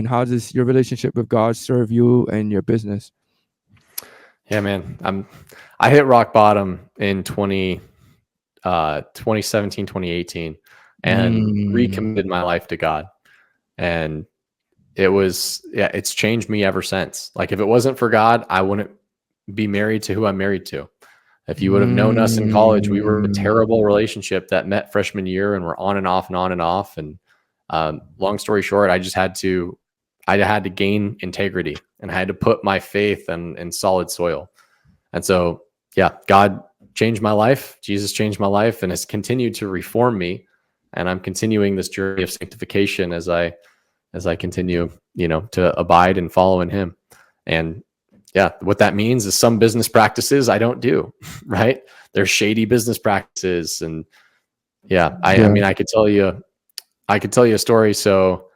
and how does your relationship with God serve you and your business? Yeah, man. I hit rock bottom in 2017, 2018 and recommitted my life to God. And it's changed me ever since. Like, if it wasn't for God, I wouldn't be married to who I'm married to. If you would have known us in college, we were a terrible relationship that met freshman year and we're on and off and on and off. And long story short, I had to gain integrity, and I had to put my faith in solid soil. And so, yeah, God changed my life. Jesus changed my life and has continued to reform me. And I'm continuing this journey of sanctification as I continue, to abide and follow in him. And yeah, what that means is some business practices I don't do, right? There's shady business practices. And yeah, I mean, I could tell you a story. So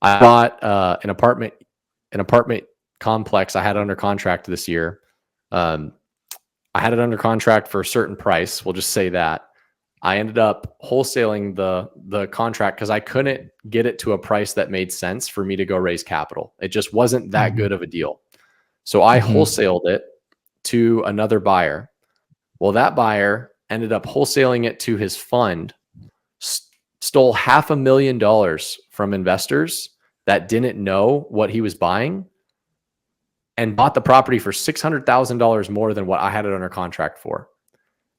I bought an apartment complex I had under contract this year. I had it under contract for a certain price. We'll just say that. I ended up wholesaling the contract because I couldn't get it to a price that made sense for me to go raise capital. It just wasn't that good of a deal. So I wholesaled it to another buyer. Well, that buyer ended up wholesaling it to his fund, stole $500,000 from investors that didn't know what he was buying, and bought the property for $600,000 more than what I had it under contract for.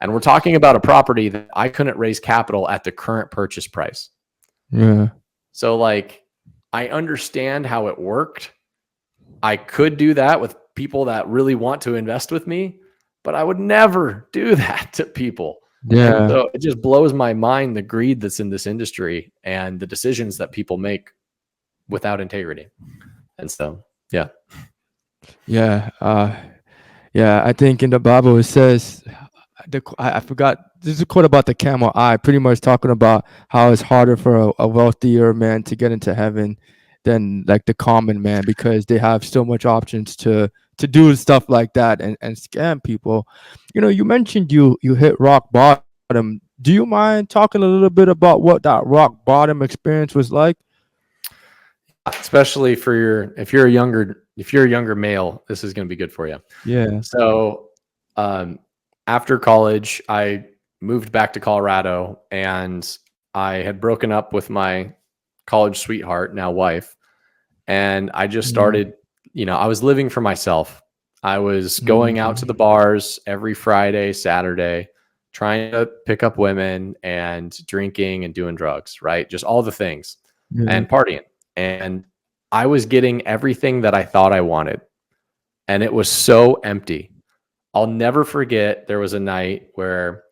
And we're talking about a property that I couldn't raise capital at the current purchase price. Yeah. So like, I understand how it worked. I could do that with people that really want to invest with me, but I would never do that to people. Yeah. And so it just blows my mind, the greed that's in this industry and the decisions that people make without integrity. And so, yeah. Yeah. I think in the Bible it says, I forgot, this is a quote about the camel eye, pretty much talking about how it's harder for a wealthier man to get into heaven than like the common man, because they have so much options to do stuff like that and scam people. You mentioned you hit rock bottom. Do you mind talking a little bit about what that rock bottom experience was like? Especially if you're a younger male, this is going to be good for you. Yeah. So, after college, I moved back to Colorado, and I had broken up with my college sweetheart, now wife. And I just started, I was living for myself. I was going out to the bars every Friday, Saturday, trying to pick up women and drinking and doing drugs, right? Just all the things and partying. And I was getting everything that I thought I wanted. And it was so empty. I'll never forget, there was a night where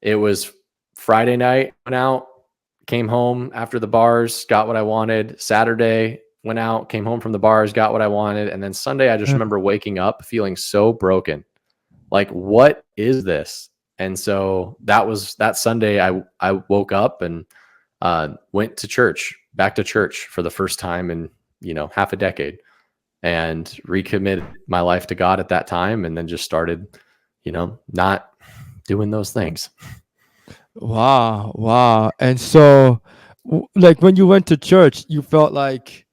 it was Friday night, went out, came home after the bars, got what I wanted. Saturday, went out, came home from the bars, got what I wanted. And then Sunday, I just remember waking up feeling so broken. Like, what is this? And so that Sunday, I woke up and went to church, back to church for the first time in, half a decade, and recommitted my life to God at that time. And then just started, not doing those things. Wow. And so like when you went to church, you felt like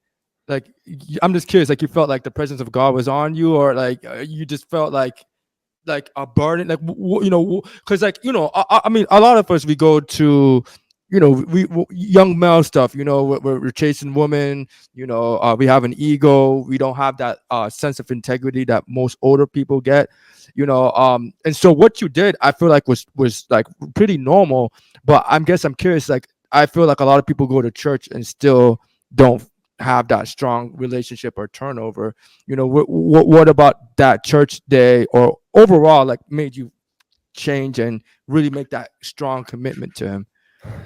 I'm just curious, like you felt like the presence of God was on you, or like you just felt like a burden, like because I mean, a lot of us, we go to we young male stuff, we're chasing women, we have an ego, we don't have that sense of integrity that most older people get, and so what you did, I feel like was like pretty normal. But I'm curious, like I feel like a lot of people go to church and still don't have that strong relationship or turnover. What about that church day or overall like made you change and really make that strong commitment to him?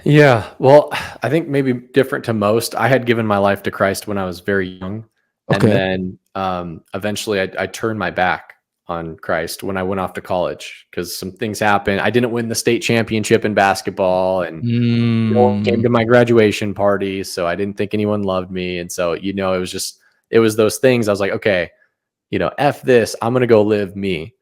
Yeah, well, I think maybe different to most. I had given my life to Christ when I was very young. Okay. And then eventually I turned my back on Christ when I went off to college because some things happened. I didn't win the state championship in basketball, and no one came to my graduation party, so I didn't think anyone loved me. And so, it was those things. I was like, okay, F this, I'm going to go live me.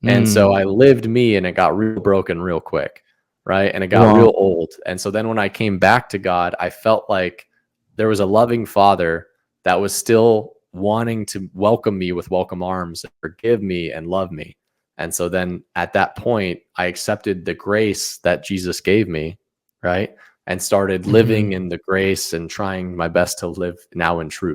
And so I lived me, and it got real broken real quick. Right. And it got real old. And so then when I came back to God, I felt like there was a loving father that was still wanting to welcome me with welcome arms and forgive me and love me. And so then at that point, I accepted the grace that Jesus gave me, right? And started living in the grace and trying my best to live now in truth.